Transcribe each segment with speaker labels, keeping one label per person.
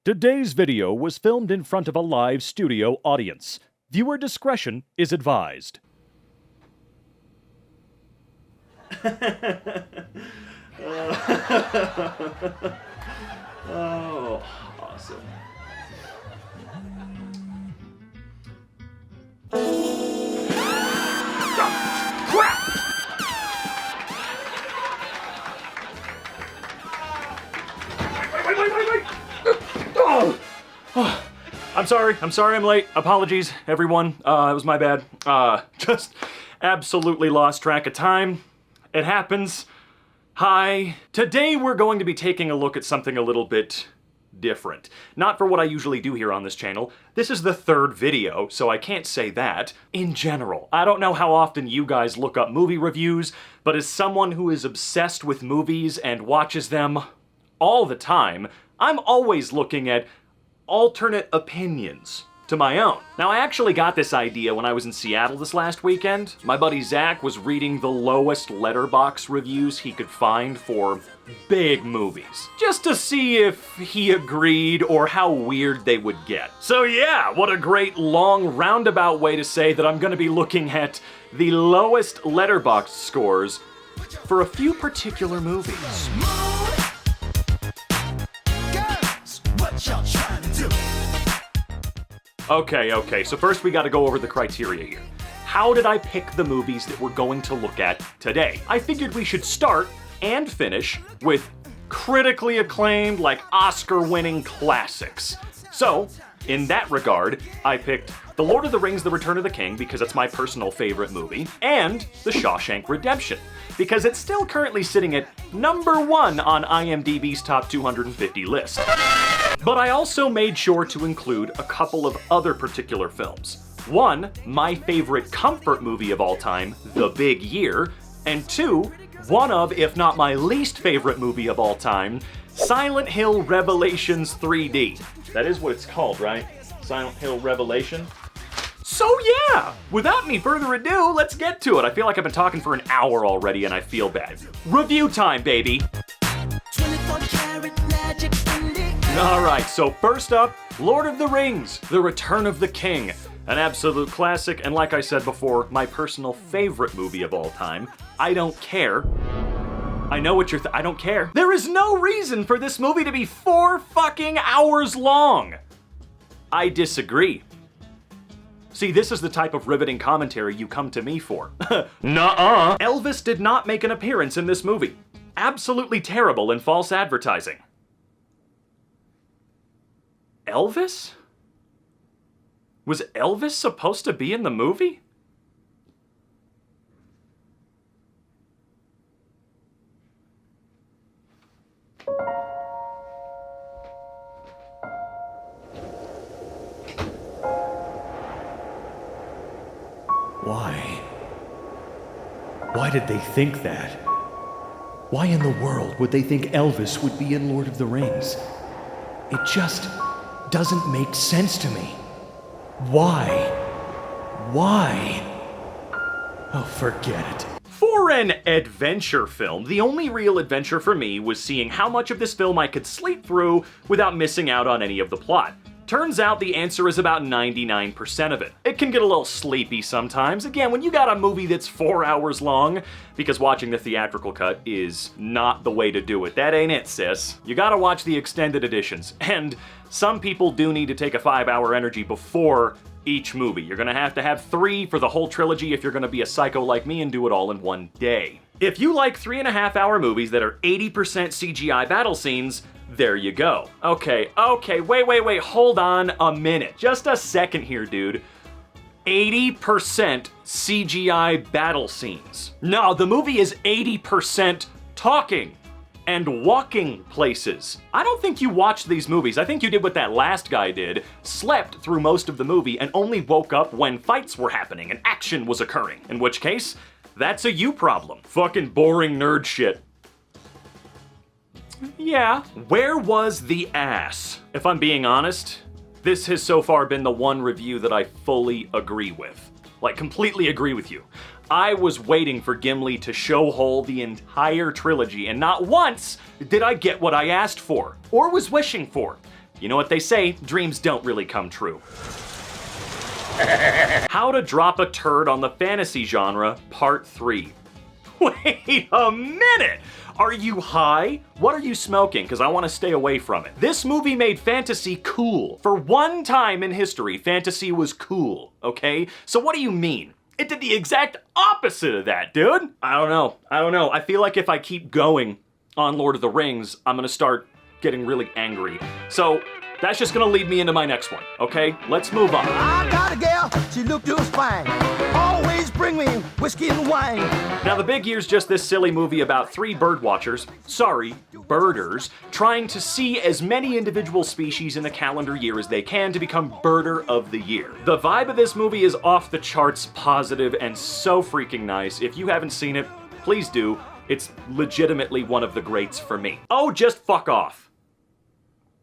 Speaker 1: Today's video was filmed in front of a live studio audience. Viewer discretion is advised.
Speaker 2: Oh, awesome. Crap! Wait. Oh. I'm sorry I'm late. Apologies, everyone. It was my bad. Just absolutely lost track of time. It happens. Hi. Today we're going to be taking a look at something a little bit different. Not for what I usually do here on this channel. This is the third video, so I can't say that. In general, I don't know how often you guys look up movie reviews, but as someone who is obsessed with movies and watches them all the time, I'm always looking at alternate opinions to my own. Now, I actually got this idea when I was in Seattle this last weekend. My buddy Zach was reading the lowest Letterboxd reviews he could find for big movies, just to see if he agreed or how weird they would get. So yeah, what a great long roundabout way to say that I'm gonna be looking at the lowest Letterboxd scores for a few particular movies. Okay, so first we gotta go over the criteria here. How did I pick the movies that we're going to look at today? I figured we should start and finish with critically acclaimed, like Oscar-winning classics. So, in that regard, I picked The Lord of the Rings: The Return of the King, because it's my personal favorite movie, and The Shawshank Redemption, because it's still currently sitting at #1 on IMDb's top 250 list. But I also made sure to include a couple of other particular films. One, my favorite comfort movie of all time, The Big Year, and two, one of, if not my least favorite movie of all time, Silent Hill Revelations 3D. That is what it's called, right? Silent Hill Revelation? So yeah, without any further ado, let's get to it. I feel like I've been talking for an hour already and I feel bad. Review time, baby! Alright, so first up, Lord of the Rings, The Return of the King. An absolute classic, and like I said before, my personal favorite movie of all time. I don't care. I know what I don't care. There is no reason for this movie to be 4 fucking hours long! I disagree. See, this is the type of riveting commentary you come to me for. Nuh-uh! Elvis did not make an appearance in this movie. Absolutely terrible and false advertising. Elvis? Was Elvis supposed to be in the movie?
Speaker 1: Why? Why did they think that? Why in the world would they think Elvis would be in Lord of the Rings? It just doesn't make sense to me. Why? Oh, forget it.
Speaker 2: For an adventure film, the only real adventure for me was seeing how much of this film I could sleep through without missing out on any of the plot. Turns out the answer is about 99% of it. It can get a little sleepy sometimes. Again, when you got a movie that's 4 hours long, because watching the theatrical cut is not the way to do it. That ain't it, sis. You gotta watch the extended editions. And some people do need to take a 5-hour energy before each movie. You're gonna have to have 3 for the whole trilogy if you're gonna be a psycho like me and do it all in one day. If you like 3.5-hour movies that are 80% CGI battle scenes, there you go. Okay, wait, hold on a minute. Just a second here, dude. 80% CGI battle scenes. No, the movie is 80% talking and walking places. I don't think you watched these movies. I think you did what that last guy did, slept through most of the movie and only woke up when fights were happening and action was occurring. In which case, that's a you problem. Fucking boring nerd shit. Yeah, where was the ass? If I'm being honest, this has so far been the one review that I fully agree with. Like, completely agree with you. I was waiting for Gimli to show whole the entire trilogy, and not once did I get what I asked for, or was wishing for. You know what they say, dreams don't really come true. How to Drop a Turd on the Fantasy Genre, Part 3. Wait a minute! Are you high? What are you smoking? Because I want to stay away from it. This movie made fantasy cool. For one time in history, fantasy was cool, okay? So what do you mean? It did the exact opposite of that, dude! I don't know. I feel like if I keep going on Lord of the Rings, I'm gonna start getting really angry. So that's just gonna lead me into my next one, okay? Let's move on.
Speaker 3: I got a gal, she looked just fine. Always bring me whiskey and wine.
Speaker 2: Now the big year's just this silly movie about 3 birdwatchers, birders, trying to see as many individual species in the calendar year as they can to become Birder of the Year. The vibe of this movie is off the charts positive and so freaking nice. If you haven't seen it, please do. It's legitimately one of the greats for me. Oh, just fuck off.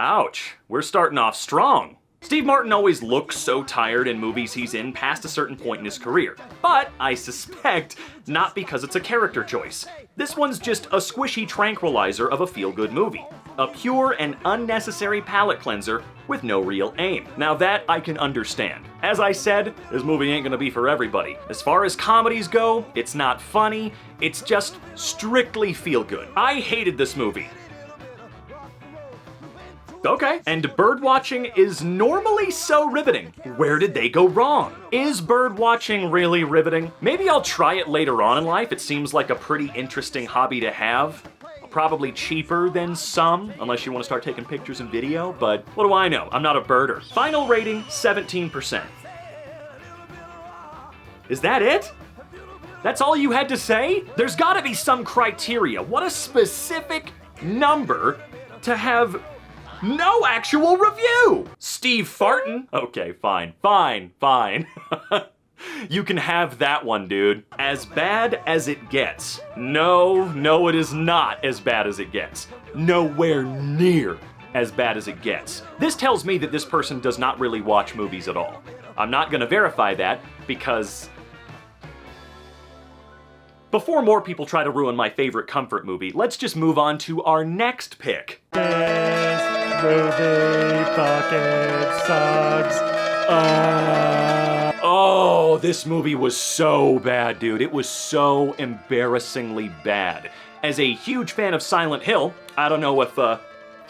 Speaker 2: Ouch, we're starting off strong. Steve Martin always looks so tired in movies he's in past a certain point in his career. But I suspect not because it's a character choice. This one's just a squishy tranquilizer of a feel-good movie. A pure and unnecessary palate cleanser with no real aim. Now that I can understand. As I said, this movie ain't gonna be for everybody. As far as comedies go, it's not funny, it's just strictly feel-good. I hated this movie. Okay. And bird watching is normally so riveting. Where did they go wrong? Is bird watching really riveting? Maybe I'll try it later on in life. It seems like a pretty interesting hobby to have. Probably cheaper than some, unless you want to start taking pictures and video, but what do I know? I'm not a birder. Final rating, 17%. Is that it? That's all you had to say? There's gotta be some criteria. What a specific number to have no actual review! Steve Fartin? Okay, fine. You can have that one, dude. As bad as it gets. No, it is not as bad as it gets. Nowhere near as bad as it gets. This tells me that this person does not really watch movies at all. I'm not gonna verify that because before more people try to ruin my favorite comfort movie, let's just move on to our next pick. This movie fucking sucks. Oh, this movie was so bad, dude. It was so embarrassingly bad. As a huge fan of Silent Hill, I don't know if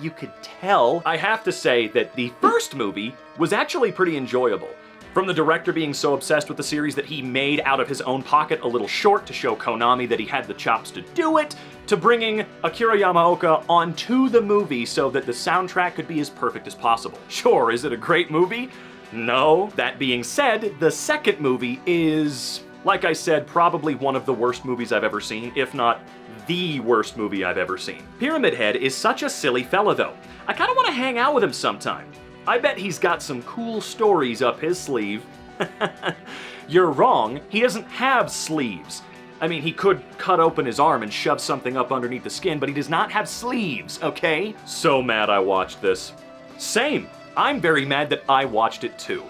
Speaker 2: you could tell, I have to say that the first movie was actually pretty enjoyable. From the director being so obsessed with the series that he made out of his own pocket a little short to show Konami that he had the chops to do it, to bringing Akira Yamaoka onto the movie so that the soundtrack could be as perfect as possible. Sure, is it a great movie? No. That being said, the second movie is, like I said, probably one of the worst movies I've ever seen, if not the worst movie I've ever seen. Pyramid Head is such a silly fella though. I kinda wanna hang out with him sometime. I bet he's got some cool stories up his sleeve. You're wrong, he doesn't have sleeves. I mean, he could cut open his arm and shove something up underneath the skin, but he does not have sleeves, okay? So mad I watched this. Same. I'm very mad that I watched it too.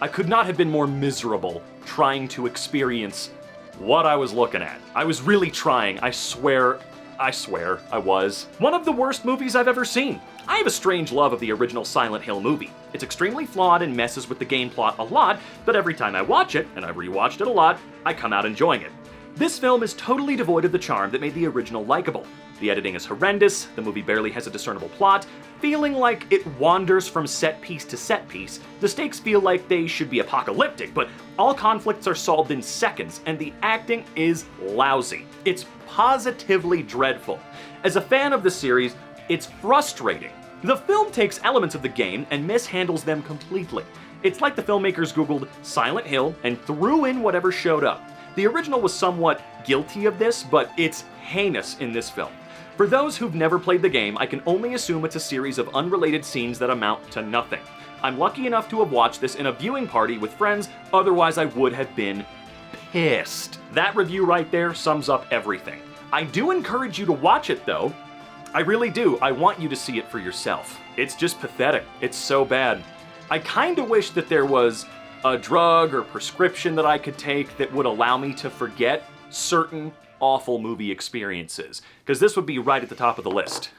Speaker 2: I could not have been more miserable trying to experience what I was looking at. I was really trying, I swear I was. One of the worst movies I've ever seen. I have a strange love of the original Silent Hill movie. It's extremely flawed and messes with the game plot a lot, but every time I watch it, and I've rewatched it a lot, I come out enjoying it. This film is totally devoid of the charm that made the original likable. The editing is horrendous, the movie barely has a discernible plot, feeling like it wanders from set piece to set piece. The stakes feel like they should be apocalyptic, but all conflicts are solved in seconds, and the acting is lousy. It's positively dreadful. As a fan of the series, it's frustrating. The film takes elements of the game and mishandles them completely. It's like the filmmakers Googled Silent Hill and threw in whatever showed up. The original was somewhat guilty of this, but it's heinous in this film. For those who've never played the game, I can only assume it's a series of unrelated scenes that amount to nothing. I'm lucky enough to have watched this in a viewing party with friends, otherwise I would have been pissed. That review right there sums up everything. I do encourage you to watch it though. I really do. I want you to see it for yourself. It's just pathetic. It's so bad. I kinda wish that there was a drug or prescription that I could take that would allow me to forget certain awful movie experiences, because this would be right at the top of the list.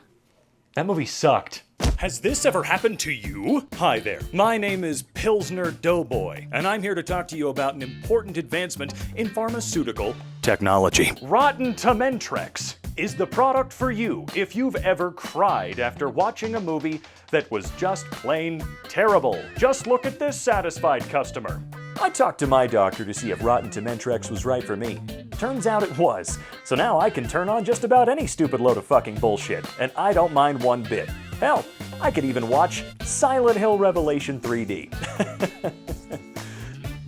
Speaker 2: That movie sucked. Has this ever happened to you? Hi there, my name is Pilsner Doughboy, and I'm here to talk to you about an important advancement in pharmaceutical technology. Rotten Tomentrex is the product for you if you've ever cried after watching a movie that was just plain terrible. Just look at this satisfied customer. I talked to my doctor to see if Rotten Tomentrex was right for me. Turns out it was. So now I can turn on just about any stupid load of fucking bullshit, and I don't mind one bit. Hell, I could even watch Silent Hill Revelation 3D.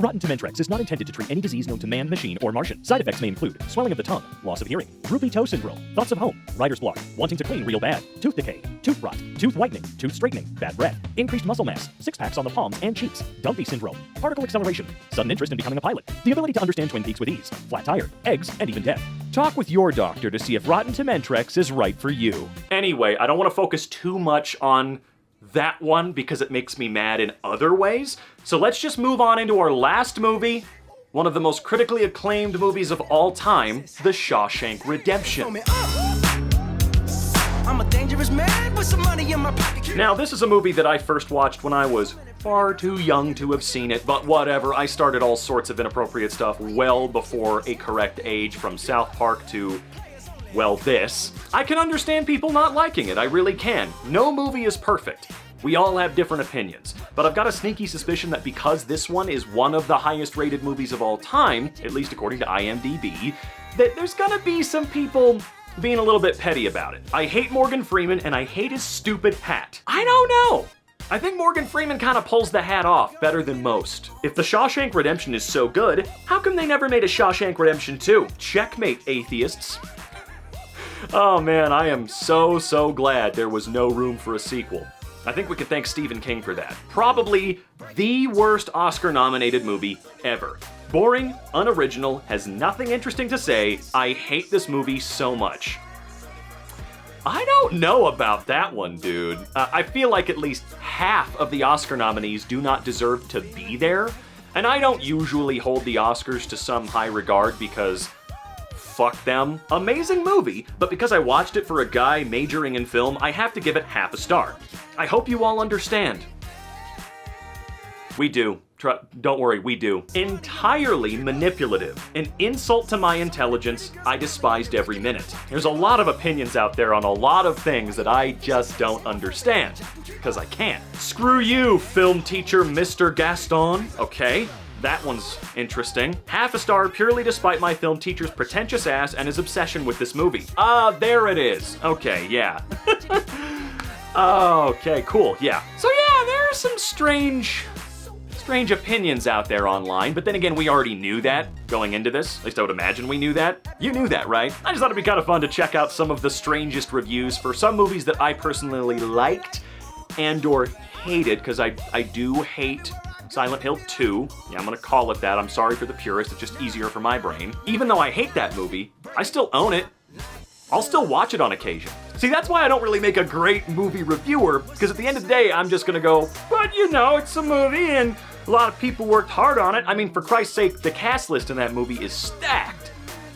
Speaker 1: Rotten Tomentrex is not intended to treat any disease known to man, machine, or Martian. Side effects may include swelling of the tongue, loss of hearing, droopy toe syndrome, thoughts of home, writer's block, wanting to clean real bad, tooth decay, tooth rot, tooth whitening, tooth straightening, bad breath, increased muscle mass, six-packs on the palms and cheeks, dumpy syndrome, particle acceleration, sudden interest in becoming a pilot, the ability to understand Twin Peaks with ease, flat tire, eggs, and even death. Talk with your doctor to see if Rotten Tomentrex is right for you. Anyway, I don't want to focus too much on that one because it makes me mad in other ways. So let's just move on into our last movie, one of the most critically acclaimed movies of all time, The Shawshank Redemption.
Speaker 3: I'm a dangerous man with some money in my pocket.
Speaker 2: Now, this is a movie that I first watched when I was far too young to have seen it, but whatever, I started all sorts of inappropriate stuff well before a correct age, from South Park to, well, this. I can understand people not liking it, I really can. No movie is perfect. We all have different opinions, but I've got a sneaky suspicion that because this one is one of the highest rated movies of all time, at least according to IMDb, that there's gonna be some people being a little bit petty about it. I hate Morgan Freeman and I hate his stupid hat. I don't know. I think Morgan Freeman kind of pulls the hat off better than most. If The Shawshank Redemption is so good, how come they never made a Shawshank Redemption 2? Checkmate, atheists. Oh man, I am so glad there was no room for a sequel. I think we could thank Stephen King for that. Probably the worst Oscar-nominated movie ever. Boring, unoriginal, has nothing interesting to say. I hate this movie so much. I don't know about that one, dude. I feel like at least half of the Oscar nominees do not deserve to be there, and I don't usually hold the Oscars to some high regard because fuck them. Amazing movie, but because I watched it for a guy majoring in film, I have to give it half a star. I hope you all understand. We do. Don't worry, we do. Entirely manipulative. An insult to my intelligence I despised every minute. There's a lot of opinions out there on a lot of things that I just don't understand. Because I can't. Screw you, film teacher Mr. Gaston. Okay, that one's interesting. Half a star purely despite my film teacher's pretentious ass and his obsession with this movie. There it is. Okay, yeah. Okay, cool, yeah. So yeah, there are some strange opinions out there online, but then again, we already knew that going into this. At least I would imagine we knew that. You knew that, right? I just thought it'd be kind of fun to check out some of the strangest reviews for some movies that I personally liked and or hated, because I do hate Silent Hill 2. Yeah, I'm gonna call it that. I'm sorry for the purists, it's just easier for my brain. Even though I hate that movie, I still own it. I'll still watch it on occasion. See, that's why I don't really make a great movie reviewer, because at the end of the day, I'm just gonna go, but you know, it's a movie and a lot of people worked hard on it. I mean, for Christ's sake, the cast list in that movie is stacked.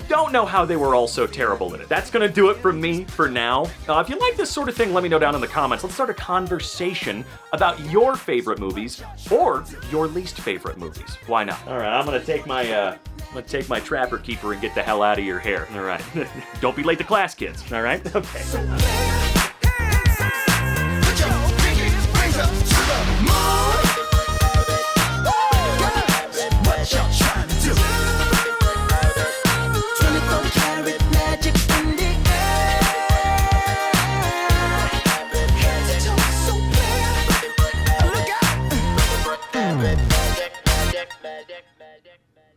Speaker 2: Don't know how they were all so terrible in it. That's gonna do it for me for now. If you like this sort of thing, let me know down in the comments. Let's start a conversation about your favorite movies or your least favorite movies. Why not? All right, I'm gonna take my Trapper Keeper and get the hell out of your hair. All right. Don't be late to class, kids. All right? Okay.
Speaker 3: What y'all trying to do?